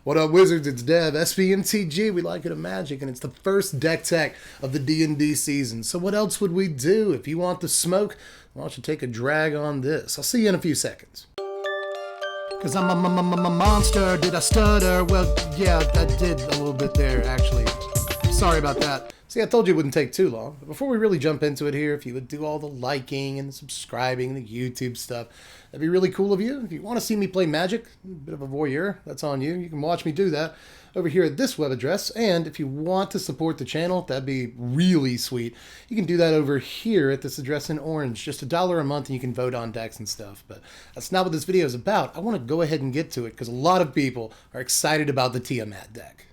What up, Wizards? It's Dev, Mtg. We like it in Magic, and it's the first deck tech of the D&D season. So what else would we do? If you want the smoke, why don't you take a drag on this? I'll see you in a few seconds. Because I'm a monster. Did I stutter? Well, yeah, I did a little bit there, actually. Sorry about that. See, I told you it wouldn't take too long. But before we really jump into it here, if you would do all the liking and the subscribing and the YouTube stuff, that'd be really cool of you. If you want to see me play Magic, a bit of a voyeur, that's on you. You can watch me do that over here at this web address. And if you want to support the channel, that'd be really sweet. You can do that over here at this address in orange. Just $1 a month and you can vote on decks and stuff. But that's not what this video is about. I want to go ahead and get to it because a lot of people are excited about the Tiamat deck.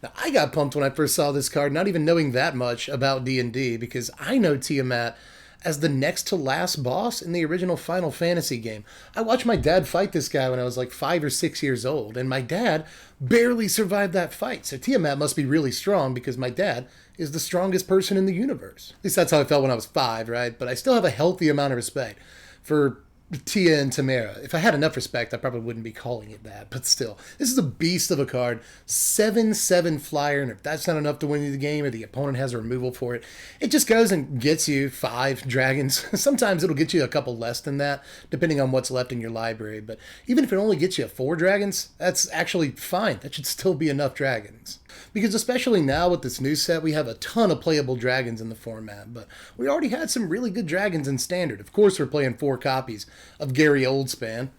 Now, I got pumped when I first saw this card, not even knowing that much about D&D, because I know Tiamat as the next to last boss in the original Final Fantasy game. I watched my dad fight this guy when I was like 5 or 6 years old, and my dad barely survived that fight. So Tiamat must be really strong because my dad is the strongest person in the universe. At least that's how I felt when I was 5, right? But I still have a healthy amount of respect for Tia and Tamara. If I had enough respect, I probably wouldn't be calling it that, but still. This is a beast of a card. 7/7 flyer, and if that's not enough to win you the game or the opponent has a removal for it, it just goes and gets you 5 dragons. Sometimes it'll get you a couple less than that, depending on what's left in your library, but even if it only gets you 4 dragons, that's actually fine. That should still be enough dragons. Because especially now with this new set, we have a ton of playable dragons in the format, but we already had some really good dragons in Standard. Of course, we're playing 4 copies of Goldspan,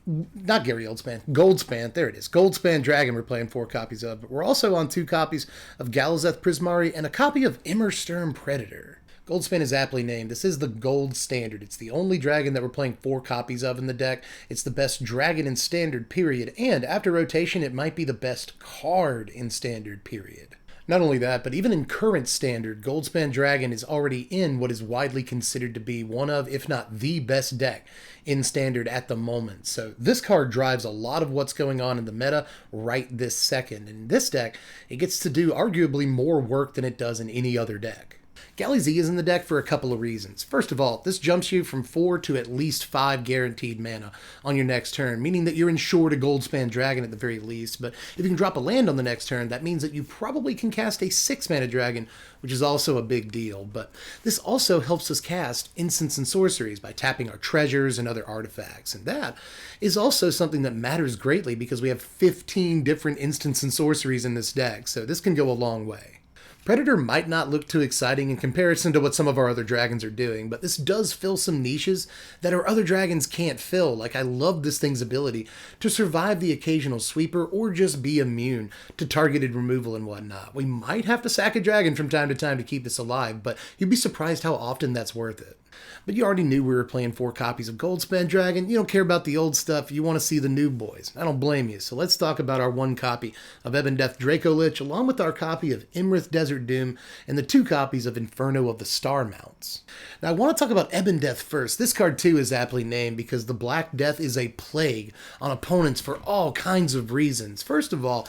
there it is. Goldspan Dragon we're playing 4 copies of, but we're also on 2 copies of Galazeth Prismari and a copy of Iylmrith Predator. Goldspan is aptly named. This is the gold standard. It's the only dragon that we're playing 4 copies of in the deck. It's the best dragon in Standard, period. And after rotation, it might be the best card in Standard, period. Not only that, but even in current Standard, Goldspan Dragon is already in what is widely considered to be one of, if not the best deck in Standard at the moment. So this card drives a lot of what's going on in the meta right this second. In this deck, it gets to do arguably more work than it does in any other deck. Galaxy is in the deck for a couple of reasons. First of all, this jumps you from 4 to at least 5 guaranteed mana on your next turn, meaning that you're insured a Goldspan Dragon at the very least, but if you can drop a land on the next turn, that means that you probably can cast a 6 mana dragon, which is also a big deal. But this also helps us cast instants and sorceries by tapping our treasures and other artifacts, and that is also something that matters greatly because we have 15 different instants and sorceries in this deck, so this can go a long way. Predator might not look too exciting in comparison to what some of our other dragons are doing, but this does fill some niches that our other dragons can't fill. Like, I love this thing's ability to survive the occasional sweeper or just be immune to targeted removal and whatnot. We might have to sack a dragon from time to time to keep this alive, but you'd be surprised how often that's worth it. But you already knew we were playing 4 copies of Goldspan Dragon. You don't care about the old stuff. You want to see the new boys. I don't blame you. So let's talk about our 1 copy of Ebondeath Draco Lich, along with our copy of Iylmrith Desert Doom, and the 2 copies of Inferno of the Star Mounts. Now I want to talk about Ebondeath first. This card too is aptly named because the Black Death is a plague on opponents for all kinds of reasons. First of all,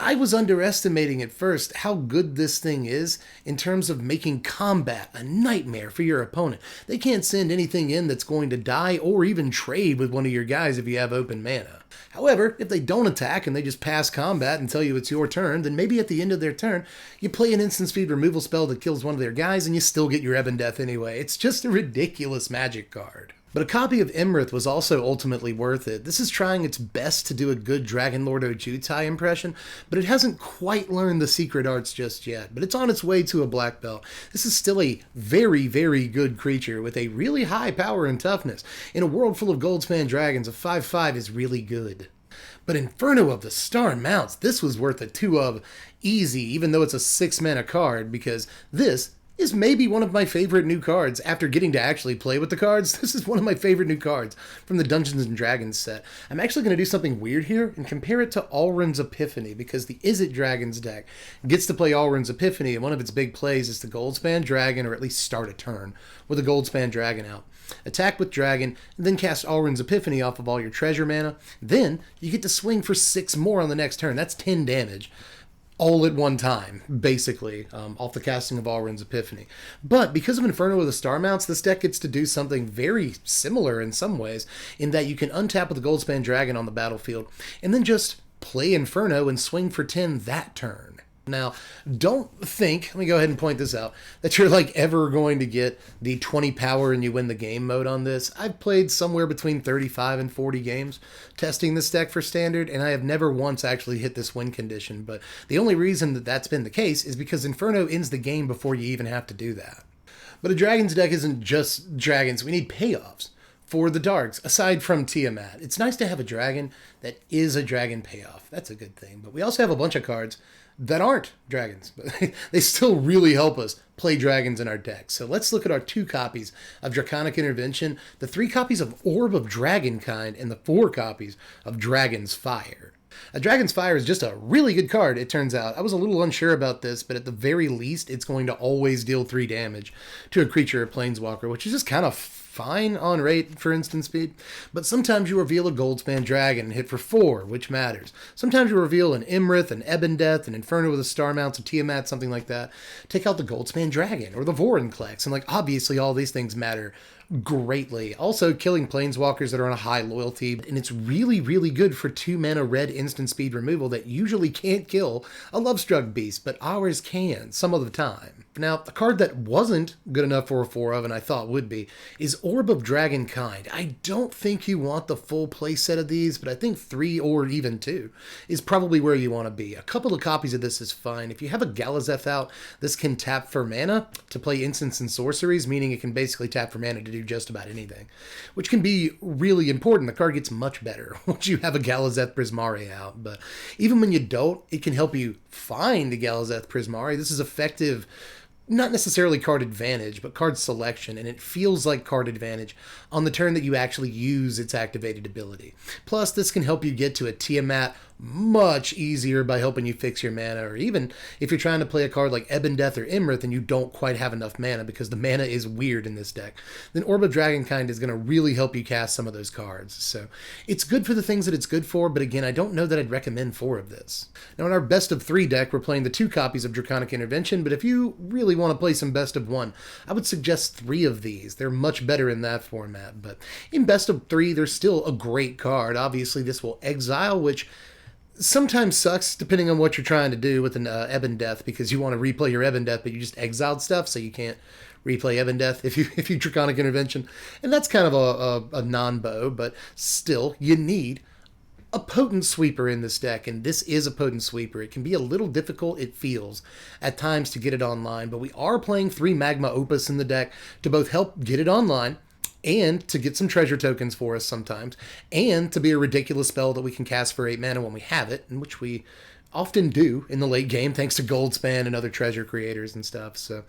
I was underestimating at first how good this thing is in terms of making combat a nightmare for your opponent. They can't send anything in that's going to die or even trade with one of your guys if you have open mana. However, if they don't attack and they just pass combat and tell you it's your turn, then maybe at the end of their turn, you play an instant speed removal spell that kills one of their guys and you still get your Ebondeath anyway. It's just a ridiculous Magic card. But a copy of Iylmrith was also ultimately worth it. This is trying its best to do a good Dragonlord Ojutai impression, but it hasn't quite learned the secret arts just yet. But it's on its way to a black belt. This is still a very, very good creature with a really high power and toughness. In a world full of Goldspan Dragons, a 5/5 is really good. But Inferno of the Star Mounts, this was worth a 2 of easy, even though it's a 6 mana card, because this is maybe one of my favorite new cards. After getting to actually play with the cards, this is one of my favorite new cards from the Dungeons & Dragons set. I'm actually going to do something weird here and compare it to Iylmrith's Epiphany, because the Izzet Dragons deck gets to play Iylmrith's Epiphany, and one of its big plays is the Goldspan Dragon, or at least start a turn with a Goldspan Dragon out. Attack with Dragon, and then cast Iylmrith's Epiphany off of all your treasure mana. Then you get to swing for 6 more on the next turn. That's 10 damage. All at one time, basically, off the casting of Iylmrith's Epiphany. But because of Inferno of the Star Mounts, this deck gets to do something very similar in some ways, in that you can untap with the Goldspan Dragon on the battlefield, and then just play Inferno and swing for 10 that turn. Now, don't think, let me go ahead and point this out, that you're like ever going to get the 20 power and you win the game mode on this. I've played somewhere between 35 and 40 games testing this deck for standard, and I have never once actually hit this win condition. But the only reason that that's been the case is because Inferno ends the game before you even have to do that. But a Dragons deck isn't just dragons. We need payoffs for the darks, aside from Tiamat. It's nice to have a dragon that is a dragon payoff. That's a good thing. But we also have a bunch of cards that aren't dragons, but they still really help us play dragons in our deck. So let's look at our 2 copies of Draconic Intervention, the 3 copies of Orb of Dragonkind, and the 4 copies of Dragon's Fire. A Dragon's Fire is just a really good card, it turns out. I was a little unsure about this, but at the very least, it's going to always deal 3 damage to a creature or planeswalker, which is just kind of fine on rate for instant speed. But sometimes you reveal a Goldspan Dragon and hit for 4, which matters. Sometimes you reveal an Iylmrith, an Ebondeath, an Inferno with a Star Mount, a Tiamat, something like that. Take out the Goldspan Dragon or the Vorinclex, and obviously all these things matter greatly. Also, killing planeswalkers that are on a high loyalty, and it's really, really good for 2 mana red instant speed removal that usually can't kill a Lovestruck Beast, but ours can some of the time. Now, a card that wasn't good enough for a 4 of, and I thought would be, is Orb of Dragonkind. I don't think you want the full play set of these, but I think 3 or even 2 is probably where you want to be. A couple of copies of this is fine. If you have a Galazeth out, this can tap for mana to play instants and sorceries, meaning it can basically tap for mana to do just about anything, which can be really important. The card gets much better once you have a Galazeth Prismari out, but even when you don't, it can help you find the Galazeth Prismari. This is effective, not necessarily card advantage, but card selection, and it feels like card advantage on the turn that you actually use its activated ability. Plus, this can help you get to a Tiamat much easier by helping you fix your mana, or even if you're trying to play a card like Ebondeath or Iylmrith and you don't quite have enough mana because the mana is weird in this deck, then Orb of Dragonkind is going to really help you cast some of those cards. So it's good for the things that it's good for, but again, I don't know that I'd recommend 4 of this. Now in our best of 3 deck, we're playing the 2 copies of Draconic Intervention, but if you really want to play some best of 1, I would suggest 3 of these. They're much better in that format, but in best of 3, there's still a great card. Obviously, this will exile, which sometimes sucks depending on what you're trying to do with an Ebondeath, because you want to replay your Ebondeath, but you just exiled stuff, so you can't replay Ebondeath if you Draconic Intervention. And that's kind of a non-bow, but still, you need a potent sweeper in this deck, and this is a potent sweeper. It can be a little difficult, it feels, at times to get it online, but we are playing 3 Magma Opus in the deck to both help get it online, and to get some treasure tokens for us sometimes, and to be a ridiculous spell that we can cast for 8 mana when we have it, and which we often do in the late game thanks to Goldspan and other treasure creators and stuff. So,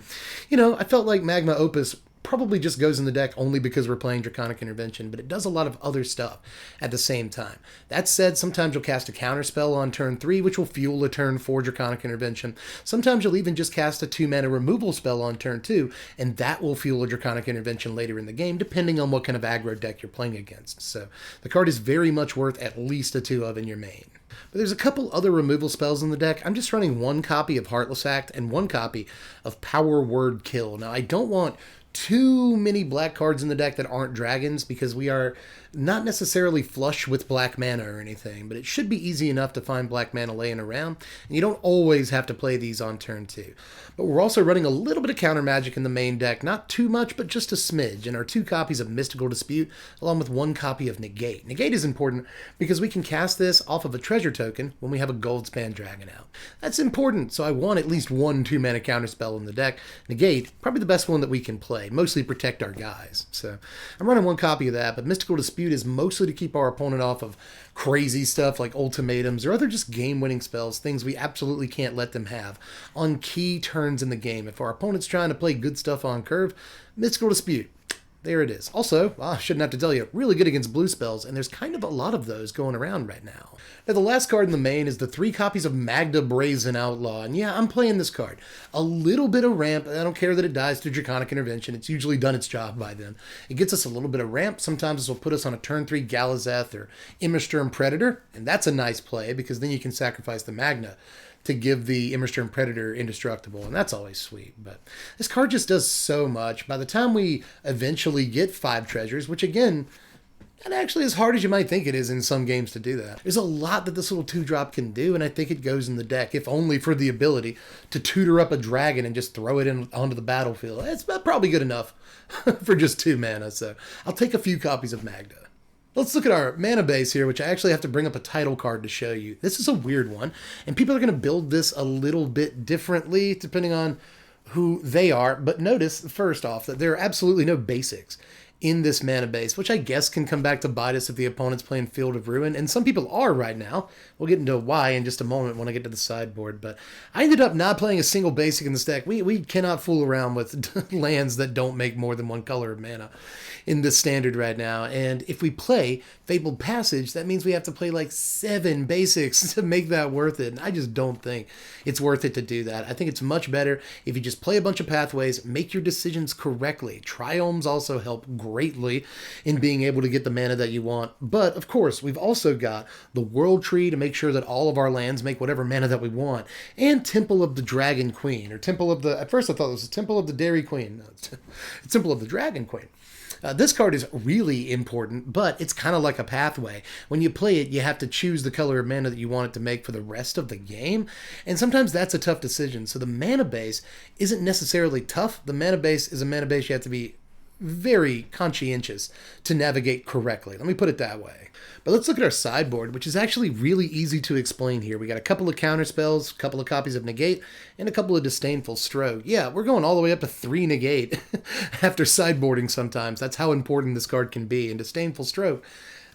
I felt like Magma Opus probably just goes in the deck only because we're playing Draconic Intervention, but it does a lot of other stuff at the same time. That said, sometimes you'll cast a counterspell on turn 3, which will fuel a turn 4 Draconic Intervention. Sometimes you'll even just cast a 2-mana removal spell on turn 2, and that will fuel a Draconic Intervention later in the game, depending on what kind of aggro deck you're playing against. So the card is very much worth at least a 2 of in your main. But there's a couple other removal spells in the deck. I'm just running 1 copy of Heartless Act and 1 copy of Power Word Kill. Now, I don't want too many black cards in the deck that aren't dragons, because we are not necessarily flush with black mana or anything, but it should be easy enough to find black mana laying around, and you don't always have to play these on turn 2. But we're also running a little bit of counter magic in the main deck, not too much, but just a smidge, and our 2 copies of Mystical Dispute, along with 1 copy of Negate. Negate is important because we can cast this off of a treasure token when we have a Goldspan Dragon out. That's important, so I want at least 1 2-mana counterspell in the deck. Negate, probably the best one that we can play, mostly protect our guys. So I'm running 1 copy of that, but Mystical Dispute is mostly to keep our opponent off of crazy stuff like ultimatums or other just game-winning spells, things we absolutely can't let them have on key turns in the game. If our opponent's trying to play good stuff on curve, Mystical Dispute, there it is. Also, I shouldn't have to tell you, really good against blue spells, and there's kind of a lot of those going around right now. Now, the last card in the main is the 3 copies of Magda Brazen Outlaw, and yeah, I'm playing this card. A little bit of ramp, and I don't care that it dies to Draconic Intervention, it's usually done its job by then. It gets us a little bit of ramp, sometimes this will put us on a turn 3 Galazeth or Iylmrith Predator, and that's a nice play, because then you can sacrifice the Magna to give the Iylmrith Predator indestructible, and that's always sweet. But this card just does so much. By the time we eventually get 5 treasures, which again, And actually as hard as you might think it is in some games to do that. There's a lot that this little 2-drop can do, and I think it goes in the deck, if only for the ability to tutor up a dragon and just throw it in onto the battlefield. It's probably good enough for just 2 mana, so I'll take a few copies of Magda. Let's look at our mana base here, which I actually have to bring up a title card to show you. This is a weird one, and people are going to build this a little bit differently depending on who they are, but notice, first off, that there are absolutely no basics in this mana base, which I guess can come back to bite us if the opponent's playing Field of Ruin, and some people are right now. We'll get into why in just a moment when I get to the sideboard, but I ended up not playing a single basic in this deck. We cannot fool around with lands that don't make more than 1 color of mana in this standard right now, and if we play Fabled Passage, that means we have to play like 7 basics to make that worth it, and I just don't think it's worth it to do that. I think it's much better if you just play a bunch of pathways, make your decisions correctly. Triomes also help greatly in being able to get the mana that you want, but of course we've also got the World Tree to make sure that all of our lands make whatever mana that we want, and Temple of the Dragon Queen, or Temple of the, at first I thought it was Temple of the Dairy Queen, no, it's Temple of the Dragon Queen. This card is really important, but it's kind of like a pathway. When you play it, you have to choose the color of mana that you want it to make for the rest of the game, and sometimes that's a tough decision. So the mana base isn't necessarily tough. The mana base is a mana base you have to be very conscientious to navigate correctly. Let me put it that way. But let's look at our sideboard, which is actually really easy to explain here. We got a couple of counter spells, a couple of copies of Negate, and a couple of Disdainful Stroke. Yeah, we're going all the way up to 3 Negate after sideboarding sometimes. That's how important this card can be. And Disdainful Stroke,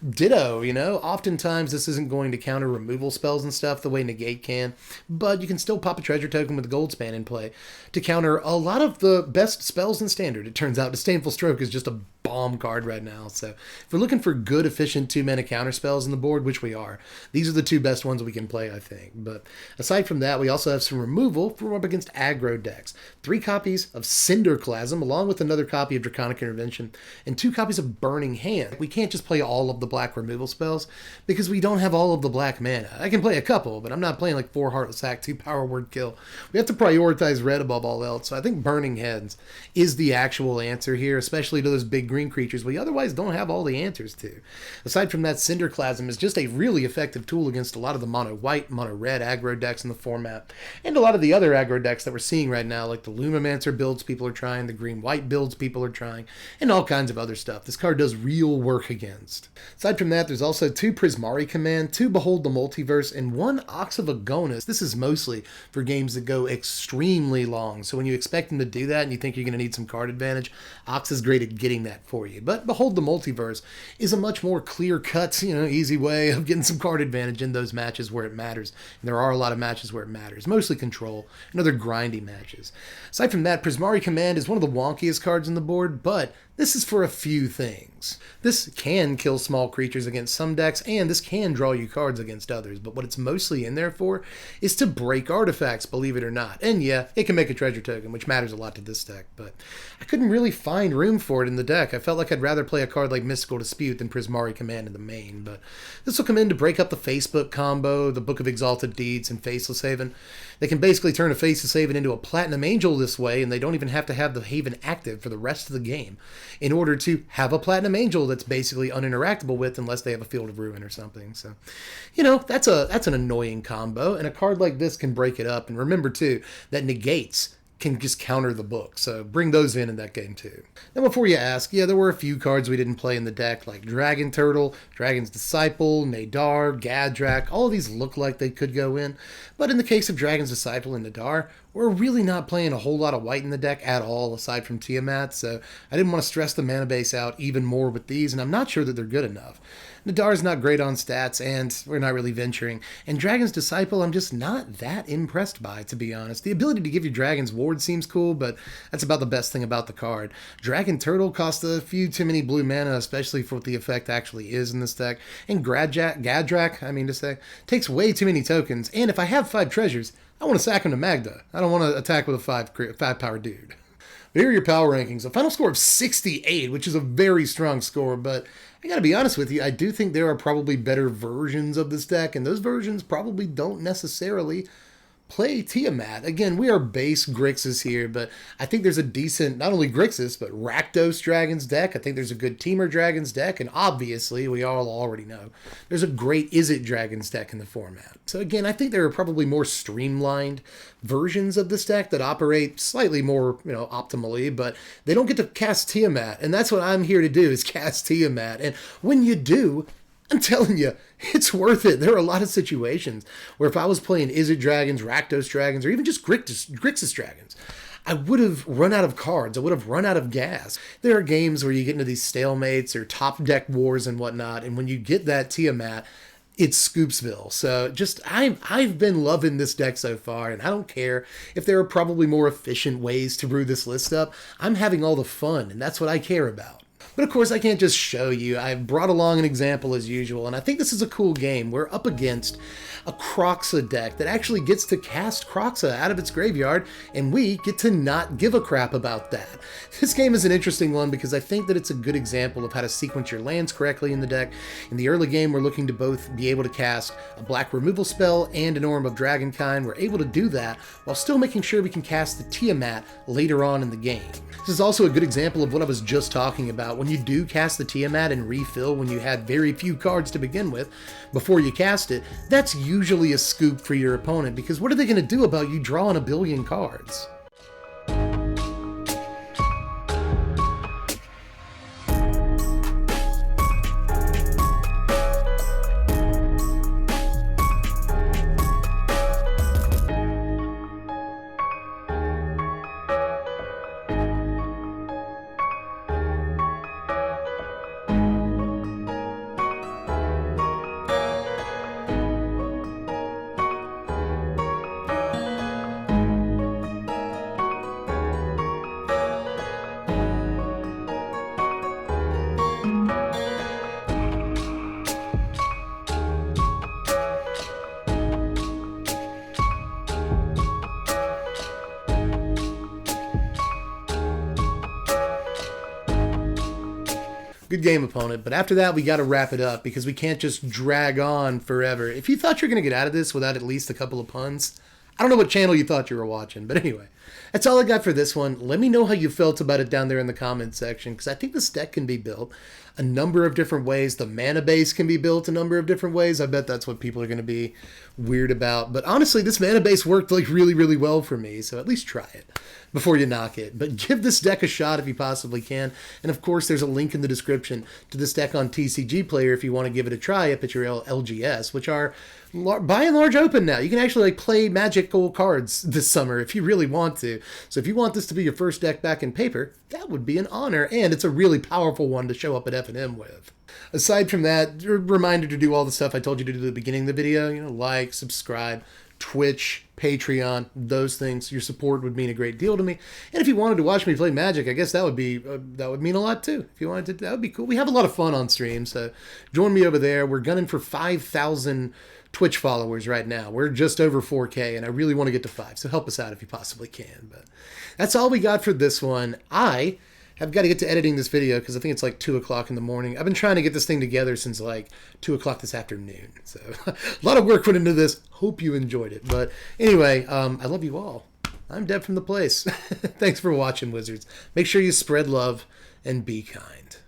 ditto, you know, oftentimes this isn't going to counter removal spells and stuff the way Negate can, but you can still pop a treasure token with the Goldspan in play to counter a lot of the best spells in Standard. It turns out Disdainful Stroke is just a bomb card right now, so if we're looking for good, efficient 2-mana counter spells on the board, which we are, these are the 2 best ones we can play, I think. But aside from that, we also have some removal from up against aggro decks. 3 copies of Cinderclasm, along with another copy of Draconic Intervention, and 2 copies of Burning Hand. We can't just play all of the black removal spells because we don't have all of the black mana. I can play a couple, but I'm not playing like 4 Heartless Act, 2 Power Word Kill. We have to prioritize red above all else, so I think Burning Hands is the actual answer here, especially to those big green creatures we otherwise don't have all the answers to. Aside from that, Cinderclasm is just a really effective tool against a lot of the mono-white, mono-red aggro decks in the format, and a lot of the other aggro decks that we're seeing right now, like the Lumimancer builds people are trying, the green-white builds people are trying, and all kinds of other stuff. This card does real work against. Aside from that, there's also 2 Prismari Command, 2 Behold the Multiverse, and 1 Ox of Agonis. This is mostly for games that go extremely long, so when you expect them to do that and you think you're going to need some card advantage, Ox is great at getting that for you. But Behold the Multiverse is a much more clear-cut, easy way of getting some card advantage in those matches where it matters. And there are a lot of matches where it matters, mostly Control and other grindy matches. Aside from that, Prismari Command is one of the wonkiest cards on the board, but this is for a few things. This can kill small creatures against some decks, and this can draw you cards against others, but what it's mostly in there for is to break artifacts, believe it or not. And yeah, it can make a treasure token, which matters a lot to this deck, but I couldn't really find room for it in the deck. I felt like I'd rather play a card like Mystical Dispute than Prismari Command in the main, but this will come in to break up the Facebook combo, the Book of Exalted Deeds, and Faceless Haven. They can basically turn a Faceless Haven into a Platinum Angel this way, and they don't even have to have the Haven active for the rest of the game in order to have a Platinum Angel that's basically uninteractable with unless they have a Field of Ruin or something. So, that's an annoying combo, and a card like this can break it up. And remember, too, that negates can just counter the book, so bring those in that game too. Now before you ask, yeah, there were a few cards we didn't play in the deck, like Dragon Turtle, Dragon's Disciple, Nadar, Gadrak. All of these look like they could go in, but in the case of Dragon's Disciple and Nadar, we're really not playing a whole lot of white in the deck at all, aside from Tiamat, so I didn't want to stress the mana base out even more with these, and I'm not sure that they're good enough. Nadar's not great on stats, and we're not really venturing. And Dragon's Disciple, I'm just not that impressed by, to be honest. The ability to give you Dragon's Ward seems cool, but that's about the best thing about the card. Dragon Turtle costs a few too many blue mana, especially for what the effect actually is in this deck. And Gadrak, takes way too many tokens, and if I have 5 treasures, I want to sack him to Magda. I don't want to attack with a 5 power dude. But here are your power rankings. A final score of 68, which is a very strong score, but I gotta be honest with you, I do think there are probably better versions of this deck, and those versions probably don't necessarily play Tiamat. Again, we are base Grixis here, but I think there's a decent, not only Grixis, but Rakdos Dragons deck. I think there's a good Temur Dragons deck, and obviously, we all already know, there's a great Izzet Dragons deck in the format. So again, I think there are probably more streamlined versions of this deck that operate slightly more, optimally, but they don't get to cast Tiamat, and that's what I'm here to do, is cast Tiamat. And when you do, I'm telling you, it's worth it. There are a lot of situations where if I was playing Izzet Dragons, Rakdos Dragons, or even just Grixis Dragons, I would have run out of cards. I would have run out of gas. There are games where you get into these stalemates or top deck wars and whatnot, and when you get that Tiamat, it's Scoopsville. So I've been loving this deck so far, and I don't care if there are probably more efficient ways to brew this list up. I'm having all the fun, and that's what I care about. But of course, I can't just show you. I've brought along an example as usual, and I think this is a cool game. We're up against a Kroxa deck that actually gets to cast Kroxa out of its graveyard, and we get to not give a crap about that. This game is an interesting one because I think that it's a good example of how to sequence your lands correctly in the deck. In the early game, we're looking to both be able to cast a black removal spell and an Orm of Dragonkind. We're able to do that while still making sure we can cast the Tiamat later on in the game. This is also a good example of what I was just talking about. When you do cast the Tiamat and refill when you had very few cards to begin with before you cast it, that's usually a scoop for your opponent, because what are they going to do about you drawing a billion cards? Good game, opponent, but after that we got to wrap it up because we can't just drag on forever. If you thought you were going to get out of this without at least a couple of puns, I don't know what channel you thought you were watching, but anyway, that's all I got for this one. Let me know how you felt about it down there in the comments section, because I think this deck can be built a number of different ways. The mana base can be built a number of different ways. I bet that's what people are going to be weird about. But honestly, this mana base worked like really, really well for me, so at least try it before you knock it. But give this deck a shot if you possibly can. And of course, there's a link in the description to this deck on TCG Player if you want to give it a try up at your LGS, which are by and large open now. You can actually play magical cards this summer if you really want to. So if you want this to be your first deck back in paper, that would be an honor, and it's a really powerful one to show up at F&M with. Aside from that, a reminder to do all the stuff I told you to do at the beginning of the video. Like, subscribe, Twitch, Patreon, those things. Your support would mean a great deal to me. And if you wanted to watch me play Magic, I guess that would mean a lot too. If you wanted to, that would be cool. We have a lot of fun on stream, so join me over there. We're gunning for 5,000 Twitch followers right now. We're just over 4K, and I really want to get to 5, so help us out if you possibly can. But that's all we got for this one. I have got to get to editing this video because I think it's like 2 o'clock in the morning. I've been trying to get this thing together since like 2 o'clock this afternoon. So a lot of work went into this. Hope you enjoyed it. But anyway, I love you all. I'm Deb from the place. Thanks for watching, Wizards. Make sure you spread love and be kind.